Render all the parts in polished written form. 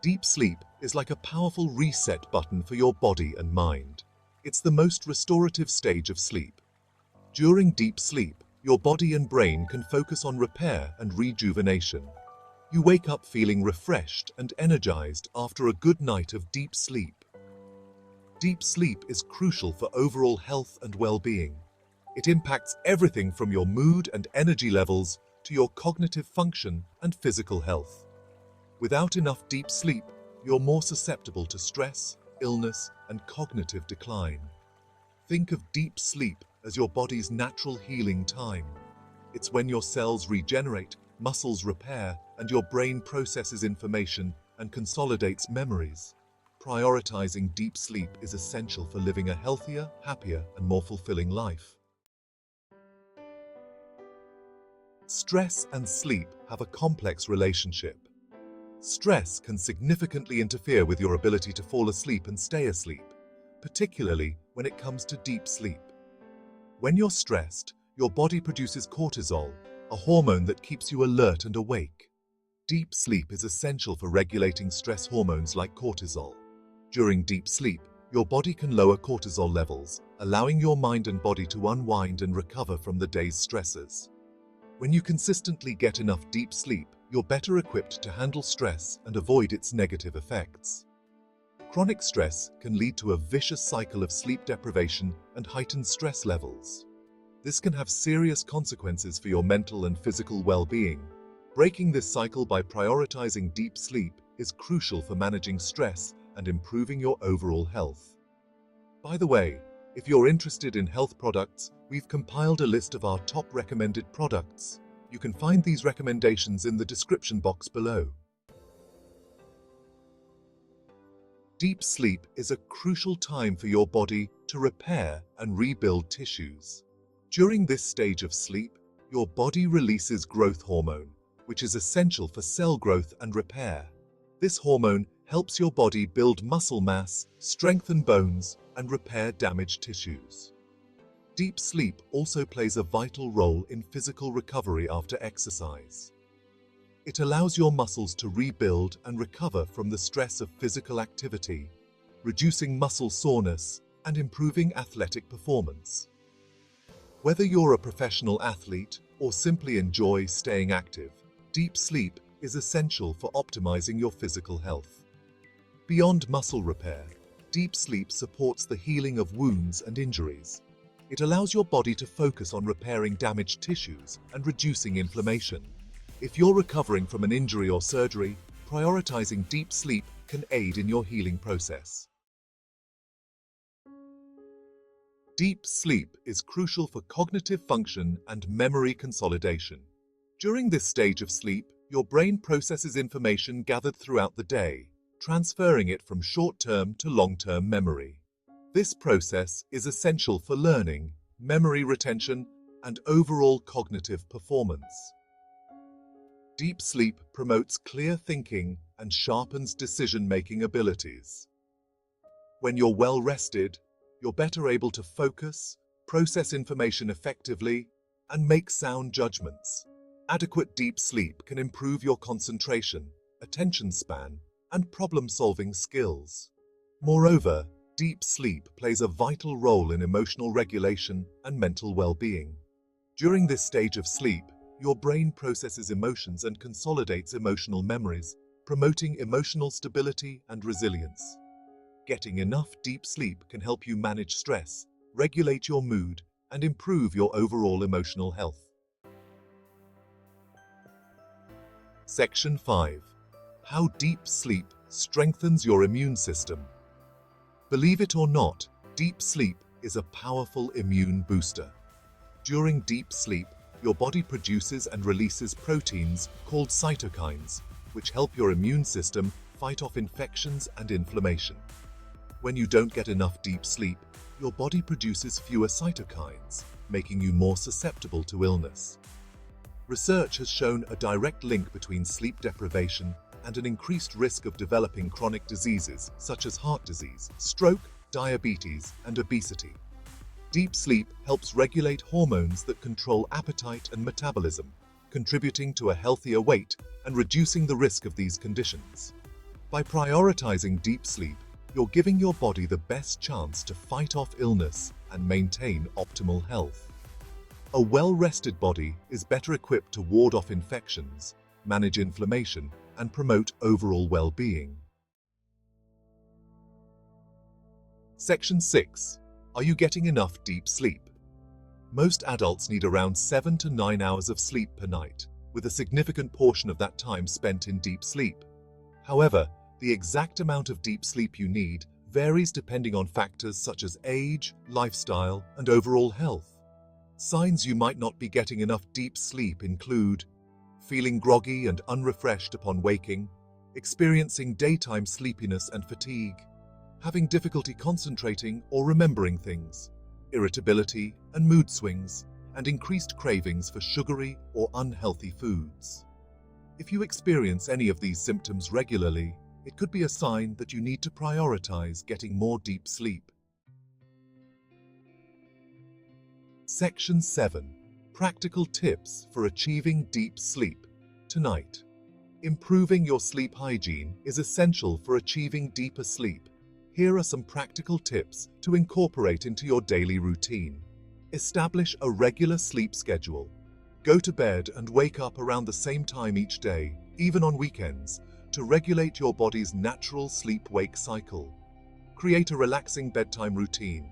Deep sleep is like a powerful reset button for your body and mind. It's the most restorative stage of sleep. During deep sleep, your body and brain can focus on repair and rejuvenation. You wake up feeling refreshed and energized after a good night of deep sleep. Deep sleep is crucial for overall health and well-being. It impacts everything from your mood and energy levels to your cognitive function and physical health. Without enough deep sleep, you're more susceptible to stress, illness, and cognitive decline. Think of deep sleep as your body's natural healing time. It's when your cells regenerate, muscles repair, and your brain processes information and consolidates memories. Prioritizing deep sleep is essential for living a healthier, happier, and more fulfilling life. Stress and sleep have a complex relationship. Stress can significantly interfere with your ability to fall asleep and stay asleep, particularly when it comes to deep sleep. When you're stressed, your body produces cortisol, a hormone that keeps you alert and awake. Deep sleep is essential for regulating stress hormones like cortisol. During deep sleep, your body can lower cortisol levels, allowing your mind and body to unwind and recover from the day's stresses. When you consistently get enough deep sleep, you're better equipped to handle stress and avoid its negative effects. Chronic stress can lead to a vicious cycle of sleep deprivation and heightened stress levels. This can have serious consequences for your mental and physical well-being. Breaking this cycle by prioritizing deep sleep is crucial for managing stress and improving your overall health. By the way, if you're interested in health products, we've compiled a list of our top recommended products. You can find these recommendations in the description box below. Deep sleep is a crucial time for your body to repair and rebuild tissues. During this stage of sleep, your body releases growth hormone, which is essential for cell growth and repair. This hormone helps your body build muscle mass, strengthen bones, and repair damaged tissues. Deep sleep also plays a vital role in physical recovery after exercise. It allows your muscles to rebuild and recover from the stress of physical activity, reducing muscle soreness and improving athletic performance. Whether you're a professional athlete or simply enjoy staying active, deep sleep is essential for optimizing your physical health. Beyond muscle repair, deep sleep supports the healing of wounds and injuries. It allows your body to focus on repairing damaged tissues and reducing inflammation. If you're recovering from an injury or surgery, prioritizing deep sleep can aid in your healing process. Deep sleep is crucial for cognitive function and memory consolidation. During this stage of sleep, your brain processes information gathered throughout the day, transferring it from short-term to long-term memory. This process is essential for learning, memory retention, and overall cognitive performance. Deep sleep promotes clear thinking and sharpens decision-making abilities. When you're well rested, you're better able to focus, process information effectively, and make sound judgments. Adequate deep sleep can improve your concentration, attention span, and problem-solving skills. Moreover, deep sleep plays a vital role in emotional regulation and mental well-being. During this stage of sleep, your brain processes emotions and consolidates emotional memories, promoting emotional stability and resilience. Getting enough deep sleep can help you manage stress, regulate your mood, and improve your overall emotional health. Section 5. How deep sleep strengthens your immune system. Believe it or not, deep sleep is a powerful immune booster. During deep sleep, your body produces and releases proteins called cytokines, which help your immune system fight off infections and inflammation. When you don't get enough deep sleep, your body produces fewer cytokines, making you more susceptible to illness. Research has shown a direct link between sleep deprivation and an increased risk of developing chronic diseases such as heart disease, stroke, diabetes, and obesity. Deep sleep helps regulate hormones that control appetite and metabolism, contributing to a healthier weight and reducing the risk of these conditions. By prioritizing deep sleep, you're giving your body the best chance to fight off illness and maintain optimal health. A well-rested body is better equipped to ward off infections, manage inflammation, and promote overall well-being. Section 6. Are you getting enough deep sleep? Most adults need around 7 to 9 hours of sleep per night, with a significant portion of that time spent in deep sleep. However, the exact amount of deep sleep you need varies depending on factors such as age, lifestyle, and overall health. Signs you might not be getting enough deep sleep include feeling groggy and unrefreshed upon waking, experiencing daytime sleepiness and fatigue, having difficulty concentrating or remembering things, irritability and mood swings, and increased cravings for sugary or unhealthy foods. If you experience any of these symptoms regularly, it could be a sign that you need to prioritize getting more deep sleep. Section 7. Practical tips for achieving deep sleep. Tonight. Improving your sleep hygiene is essential for achieving deeper sleep. Here are some practical tips to incorporate into your daily routine. Establish a regular sleep schedule. Go to bed and wake up around the same time each day, even on weekends, to regulate your body's natural sleep-wake cycle. Create a relaxing bedtime routine.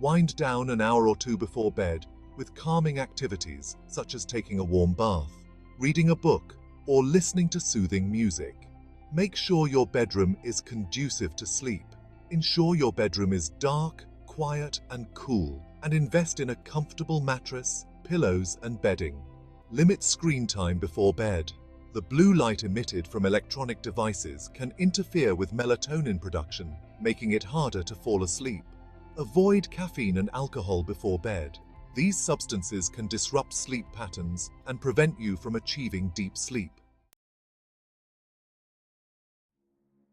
Wind down an hour or two before bed with calming activities such as taking a warm bath, reading a book, or listening to soothing music. Make sure your bedroom is conducive to sleep. Ensure your bedroom is dark, quiet, and cool, and invest in a comfortable mattress, pillows, and bedding. Limit screen time before bed. The blue light emitted from electronic devices can interfere with melatonin production, making it harder to fall asleep. Avoid caffeine and alcohol before bed. These substances can disrupt sleep patterns and prevent you from achieving deep sleep.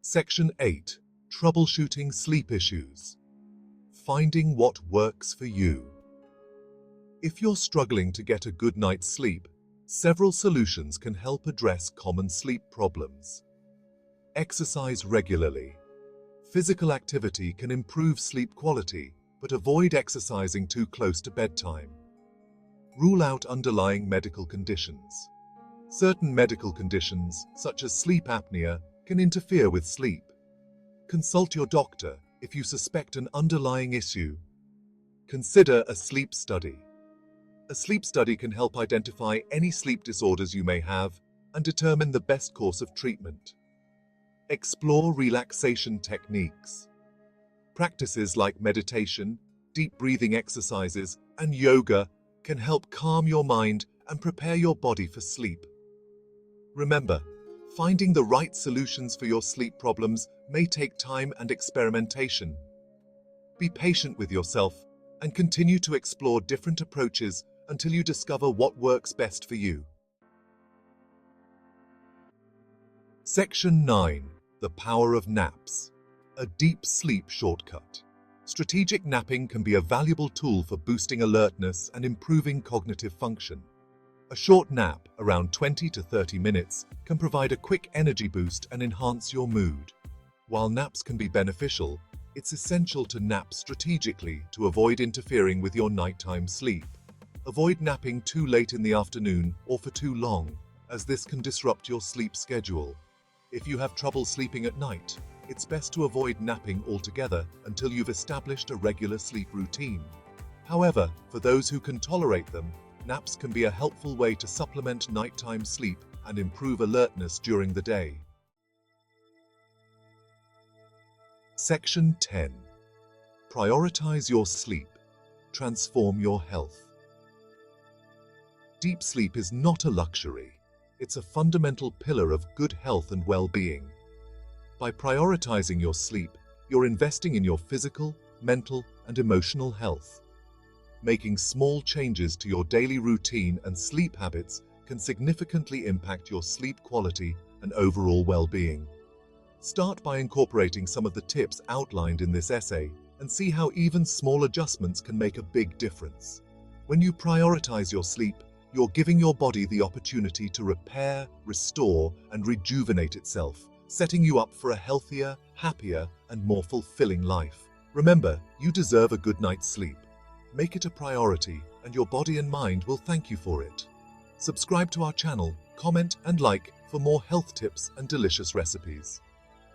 Section 8. Troubleshooting sleep issues. Finding what works for you. If you're struggling to get a good night's sleep, several solutions can help address common sleep problems. Exercise regularly. Physical activity can improve sleep quality, but avoid exercising too close to bedtime. Rule out underlying medical conditions. Certain medical conditions, such as sleep apnea, can interfere with sleep. Consult your doctor if you suspect an underlying issue. Consider a sleep study. A sleep study can help identify any sleep disorders you may have and determine the best course of treatment. Explore relaxation techniques. Practices like meditation, deep breathing exercises, and yoga can help calm your mind and prepare your body for sleep. Remember, finding the right solutions for your sleep problems may take time and experimentation. Be patient with yourself and continue to explore different approaches until you discover what works best for you. Section 9. The power of naps. A deep sleep shortcut. Strategic napping can be a valuable tool for boosting alertness and improving cognitive function. A short nap, around 20 to 30 minutes, can provide a quick energy boost and enhance your mood. While naps can be beneficial, it's essential to nap strategically to avoid interfering with your nighttime sleep. Avoid napping too late in the afternoon or for too long, as this can disrupt your sleep schedule. If you have trouble sleeping at night, it's best to avoid napping altogether until you've established a regular sleep routine. However, for those who can tolerate them, naps can be a helpful way to supplement nighttime sleep and improve alertness during the day. Section 10. Prioritize your sleep. Transform your health. Deep sleep is not a luxury. It's a fundamental pillar of good health and well-being. By prioritizing your sleep, you're investing in your physical, mental, and emotional health. Making small changes to your daily routine and sleep habits can significantly impact your sleep quality and overall well-being. Start by incorporating some of the tips outlined in this essay and see how even small adjustments can make a big difference. When you prioritize your sleep, you're giving your body the opportunity to repair, restore, and rejuvenate itself, setting you up for a healthier, happier, and more fulfilling life. Remember, you deserve a good night's sleep. Make it a priority, and your body and mind will thank you for it. Subscribe to our channel, comment and like for more health tips and delicious recipes.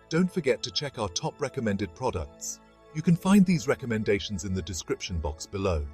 Don't forget to check our top recommended products. You can find these recommendations in the description box below.